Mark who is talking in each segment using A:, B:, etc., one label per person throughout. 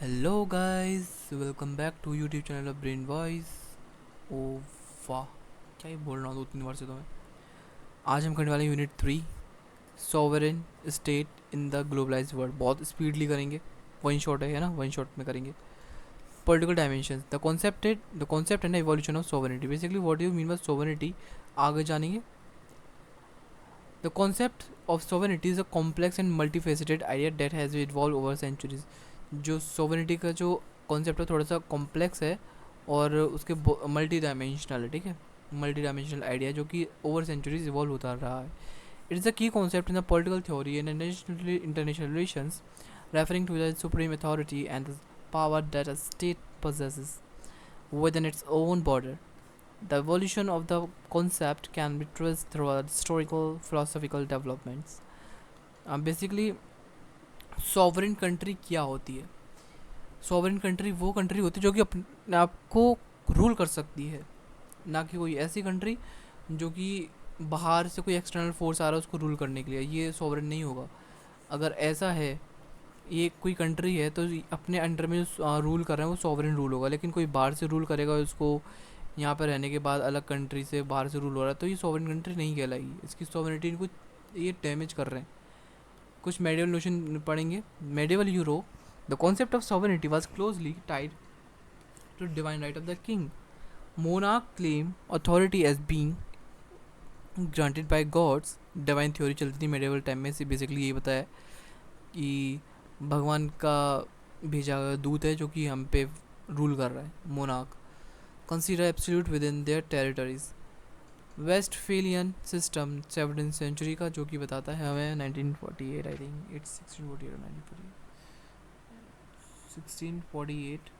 A: Hello guys, welcome back to YouTube channel of brain voice. ओ वाह, क्या ही बोल रहा हूँ 2-3 बार से तो मैं। आज हम करने वाले unit 3, sovereign state in the globalised world. बहुत स्पीडली करेंगे, वन शॉट है ना, वन शॉट में करेंगे। Political dimension, the concept and evolution of sovereignty. Basically what do you mean by sovereignty, आगे जानेंगे। The concept of sovereignty is a complex and multifaceted idea that has evolve over centuries. जो sovereignty का जो concept है थोड़ा सा complex है और उसके मल्टी डायमेंशनल है, ठीक है। मल्टी डायमेंशनल आइडिया जो कि ओवर सेंचुरीज इवॉल्व होता रहा है। It is a key concept in the political theory and international relations, referring to the supreme authority and the power that a state possesses within its own border. The evolution of the concept can be traced through historical philosophical developments. Basically sovereign country क्या होती है? Sovereign country वो country होती है जो कि अपने आप को रूल कर सकती है, ना कि कोई ऐसी कंट्री जो कि बाहर से कोई एक्सटर्नल फोर्स आ रहा है उसको रूल करने के लिए। ये सॉवरेन नहीं होगा। अगर ऐसा है, ये कोई कंट्री है तो अपने अंडर में जो रूल कर रहे हैं वो सॉवरेन रूल होगा। लेकिन कोई बाहर से रूल करेगा उसको, यहाँ पर रहने के बाद अलग कंट्री से बाहर से रूल हो रहा है, तो ये सॉवरेन कंट्री नहीं कहलाएगी। इसकी सॉवरेनिटी इनको ये डैमेज कर रहे हैं। कुछ मेडिवल नोशन पढ़ेंगे। Medieval Europe, the concept of sovereignty was closely tied to divine right of the king. Monarch claim authority as being granted by gods. Divine theory चलती थी मेडिवल टाइम में। से बेसिकली ये बताया कि भगवान का भेजा हुआ दूत है जो कि हम पे रूल कर रहा है। Monarch consider absolute within their territories. Westphalian system 17th century का, जो कि बताता है हमें 1948, आई थिंक इट्स 1648 और 1948, 1648।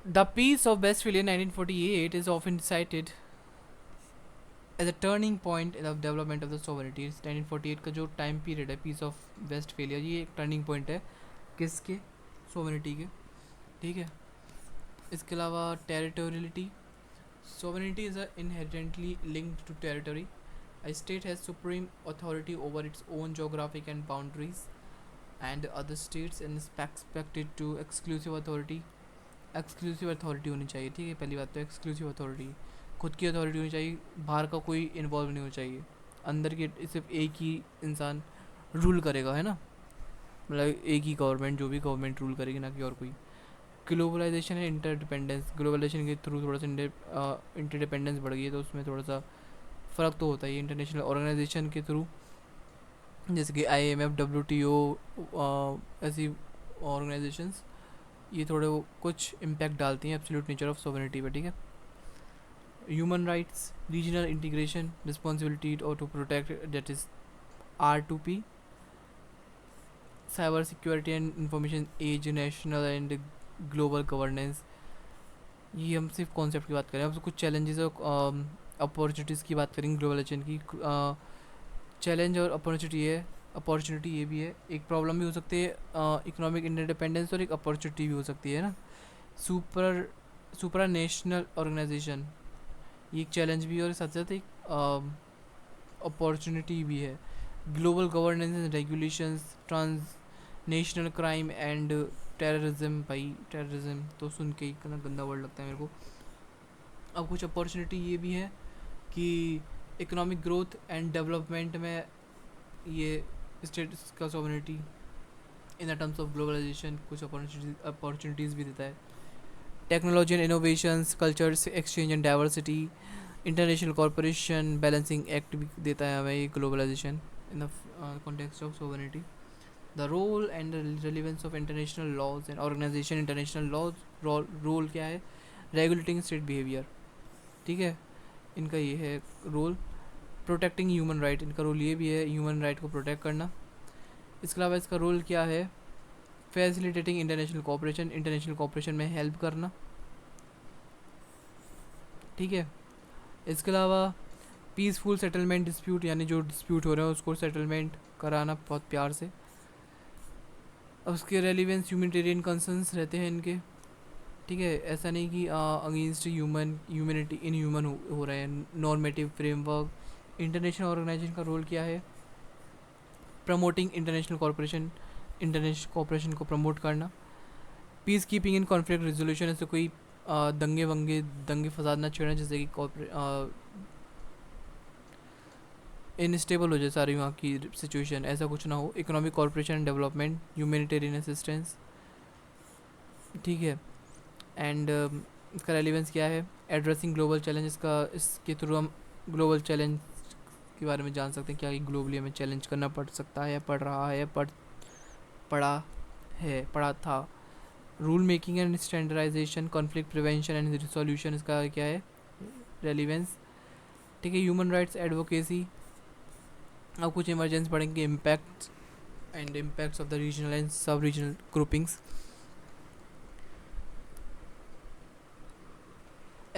A: The peace of Westphalian 1948 is often cited as a turning point in the development of the sovereignty. 1948 का जो टाइम पीरियड है पीस ऑफ वेस्टफेलिया, ये एक टर्निंग पॉइंट है किसके? सोवरेनिटी के, ठीक है। इसके अलावा territoriality, sovereignty is inherently linked to territory. A state has supreme authority over its own geographic and boundaries, and other states is expected to exclusive authority. Exclusive authority होनी चाहिए, ठीक है। पहली बात तो एक्सक्लूसिव अथॉरिटी, खुद की अथॉरिटी होनी चाहिए, बाहर का कोई इन्वॉल्व नहीं होना चाहिए। अंदर के सिर्फ एक ही इंसान रूल करेगा, है ना। मतलब एक ही गवर्नमेंट, जो भी गवर्नमेंट रूल करेगी, ना कि और कोई। ग्लोबलाइजेशन है इंटरडिपेंडेंस, ग्लोबलाइजेशन के थ्रू थोड़ा सा इंटरडिपेंडेंस बढ़ गई है, तो उसमें थोड़ा सा फ़र्क तो होता ही है। इंटरनेशनल ऑर्गेनाइजेशन के थ्रू, जैसे कि IMF, WTO, ऐसी ऑर्गेनाइजेशंस, ये थोड़े वो कुछ इम्पैक्ट डालती हैं एब्सोल्यूट नेचर ऑफ सोवरेनिटी पे, ठीक है। Human rights, regional integration, responsibility और to protect, that is R2P। Cyber security and information age, national and global governance. ये हम सिर्फ कॉन्सेप्ट की बात करें। अब कुछ चैलेंजेस और अपॉर्चुनिटीज़ की बात करेंगे ग्लोबलाइजेशन की। चैलेंज और अपॉर्चुनिटी है, अपॉर्चुनिटी ये भी है, एक प्रॉब्लम भी हो सकती है इकोनॉमिक इंटरडिपेंडेंस, और एक अपॉर्चुनिटी भी हो सकती है ना। सुपरा नेशनल ऑर्गेनाइजेशन, ये एक चैलेंज भी है और साथ साथ एक अपॉर्चुनिटी भी है। Global governance and regulations, transnational crime and terrorism. भाई टेररिज्म तो सुन के ही कितना गंदा वर्ड लगता है मेरे को। अब कुछ अपॉर्चुनिटी ये भी है कि इकोनॉमिक ग्रोथ एंड डेवलपमेंट में ये स्टेट्स का sovereignty in the terms of globalisation कुछ अपॉर्चुनिटीज़ भी देता है। Technology and innovations, cultures exchange and diversity, international corporation balancing act भी देता है हमें ये globalisation in the context of sovereignty. The role and relevance of international laws and organisation, international laws role क्या है? रेगुलेटिंग स्टेट बिहेवियर, ठीक है, इनका ये है रोल। प्रोटेक्टिंग ह्यूमन राइट, इनका रोल ये भी है ह्यूमन राइट को प्रोटेक्ट करना। इसके अलावा इसका रोल क्या है? Facilitating international cooperation, international cooperation में हेल्प करना, ठीक है। इसके अलावा पीसफुल सेटलमेंट डिस्प्यूट, यानी जो डिस्प्यूट हो रहे हैं उसको सेटलमेंट कराना बहुत प्यार से। अब उसके रेलिवेंस ह्यूमनिटेरियन कंसर्न्स रहते हैं इनके, ठीक है। ऐसा नहीं कि अगेंस्ट ह्यूमनिटी इन ह्यूमन हो रहे हैं। नॉर्मेटिव फ्रेमवर्क, इंटरनेशनल ऑर्गेनाइजेशन का रोल क्या है? प्रमोटिंग इंटरनेशनल कॉपरेशन को प्रमोट करना, peace keeping in conflict resolution, ऐसे कोई दंगे फसाद ना छेड़ना, जैसे कि इनस्टेबल हो जाए सारी वहाँ की सिचुएशन, ऐसा कुछ ना हो। Economic corporation and development, humanitarian assistance, ठीक है। एंड इसका रेलिवेंस क्या है, एड्रेसिंग ग्लोबल चैलेंजेस का, इसके थ्रू हम ग्लोबल चैलेंज के बारे में जान सकते हैं, क्या ग्लोबली हमें चैलेंज करना पड़ सकता है, पड़ रहा है, पड़ा था। Rule making and standardization, conflict prevention and resolution, इसका क्या है रेलिवेंस, ठीक है। ह्यूमन राइट्स एडवोकेसी, अब कुछ इमरजेंस पढ़ेंगे, impacts of the regional and sub regional groupings,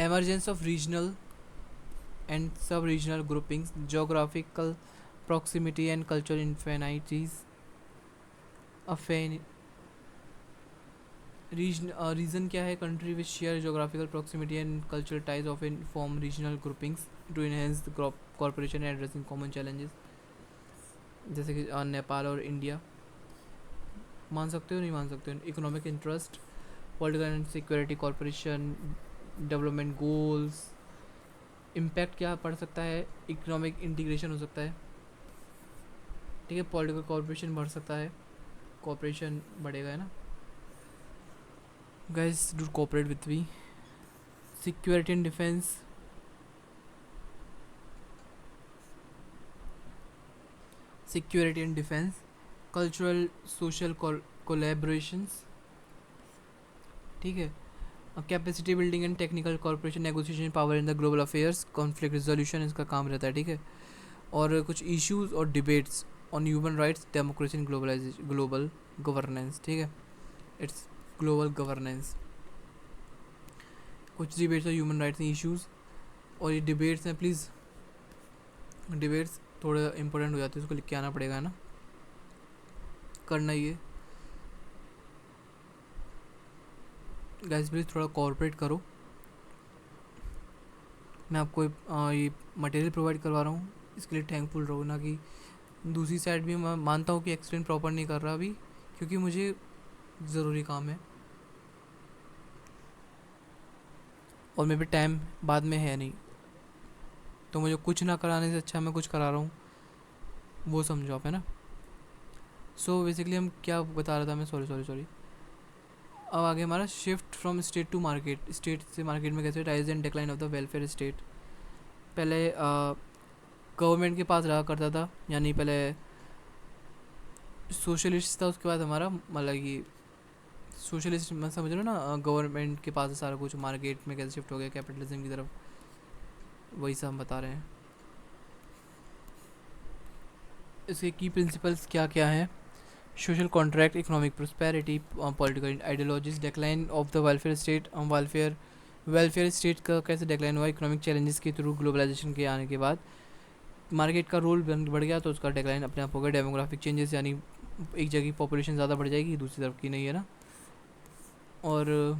A: emergence of regional and sub-regional groupings, geographical proximity and cultural affinities, region क्या है, country which share geographical proximity and cultural ties often form regional groupings to enhance the cooperation and addressing common challenges, जैसे कि नेपाल और India. मान सकते हो नहीं मान सकते हो। Economic interest, political and security corporation, development goals. Impact क्या पड़ सकता है, इकोनॉमिक इंटीग्रेशन हो सकता है, ठीक है। पॉलिटिकल कॉर्पोरेशन बढ़ सकता है, कॉर्पोरेशन बढ़ेगा, है ना। Guys do cooperate with me. Security and defence, cultural social collaborations, ठीक है। Capacity building and technical corporation, negotiation power in the global affairs, conflict resolution इसका काम रहता है, ठीक है। और कुछ इश्यूज और debates on human rights, democracy and global governance, ठीक है। इट्स ग्लोबल गवर्नेंस, कुछ डिबेट्स और ह्यूमन राइट्स इश्यूज। और ये डिबेट्स हैं, प्लीज़ डिबेट्स थोड़ा इंपॉर्टेंट हो जाते हैं, उसको लिख के आना पड़ेगा, है ना, करना ही है। गाइस प्लीज़ थोड़ा कॉर्पोरेट करो, मैं आपको ये मटेरियल प्रोवाइड करवा रहा हूँ, इसके लिए थैंकफुल रहो। ना कि दूसरी साइड भी मैं मानता हूँ कि एक्सप्लेन प्रॉपर नहीं कर रहा अभी, क्योंकि मुझे ज़रूरी काम है और मेरे पे टाइम बाद में है नहीं, तो मुझे कुछ ना कराने से अच्छा मैं कुछ करा रहा हूँ, वो समझो आप, है ना। सो बेसिकली हम क्या बता रहा था मैं, सॉरी। अब आगे हमारा shift from state to market, state से मार्केट में कैसे, rise and decline of the welfare state. पहले गवर्नमेंट के पास रहा करता था, यानी पहले सोशलिस्ट था, उसके बाद हमारा मतलब कि सोशलिस्ट मैं समझ रहा हूँ ना, गवर्नमेंट के पास सारा कुछ, मार्केट में कैसे शिफ्ट हो गया कैपिटलिज्म की तरफ, वही सब हम बता रहे हैं। इसके की प्रिंसिपल्स क्या क्या हैं, social contract, economic prosperity, political ideologies, decline of the welfare state, welfare state का कैसे डिक्लाइन हुआ, इकोनॉमिक चैलेंजेस के थ्रू ग्लोबलाइजेशन के आने के बाद मार्केट का रोल बढ़ गया, तो उसका डिक्लाइन अपने आप हो गया। डेमोग्राफिक चेंजेस, यानी एक जगह की पॉपुलेशन ज़्यादा बढ़ जाएगी, दूसरी तरफ की नहीं, है ना। और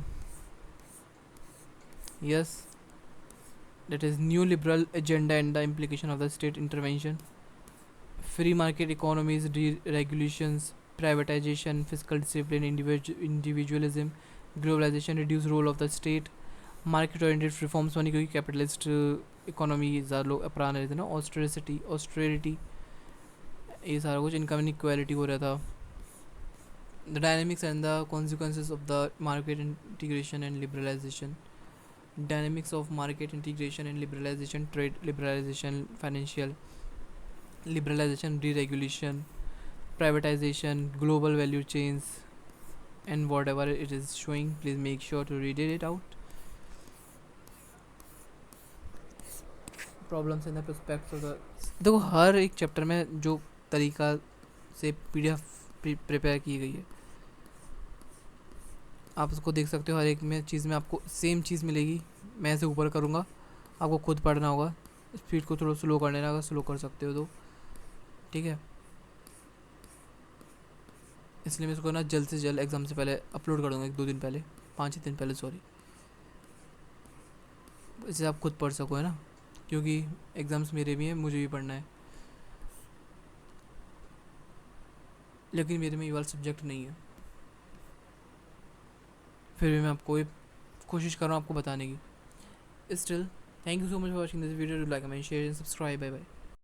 A: yes, that is new liberal agenda and the implication of the state intervention, free market economies, regulations, privatization, fiscal discipline, individualism, globalization, reduce role of the state, market oriented reforms बनी, क्योंकि कैपिटलिस्ट इकोनॉमी ज़्यादा लोग अपना रहे थे ना, ऑस्ट्रेरिटी, ये सारा कुछ, इनकम इनक्वालिटी हो रहा था। The dynamics and the consequences of the market integration and liberalization, dynamics of market integration and liberalization, trade liberalization, financial liberalization, deregulation, privatization, global value chains, and whatever it is showing, please make sure to read it out. Problems in the prospects of the, देखो हर एक chapter में जो तरीका से PDF prepare की गई है, आप उसको देख सकते हो। हर एक में चीज़ में आपको सेम चीज़ मिलेगी, मैं ऐसे ऊपर करूँगा, आपको खुद पढ़ना होगा, स्पीड को थोड़ा स्लो कर लेना, अगर स्लो कर सकते हो तो, ठीक है। इसलिए मैं इसको ना जल्द से जल्द एग्ज़ाम से पहले अपलोड कर दूँगा, 1-2 दिन पहले, 5 दिन पहले, सॉरी, इससे आप खुद पढ़ सको, है ना, क्योंकि एग्ज़ाम्स मेरे भी हैं, मुझे भी पढ़ना है। लेकिन मेरे में ये वाला सब्जेक्ट नहीं है। फिर भी मैं आपको ये कोशिश कर रहा हूँ आपको बताने की। Still, thank you so much for watching this video. Do like, comment, share and subscribe. Bye bye.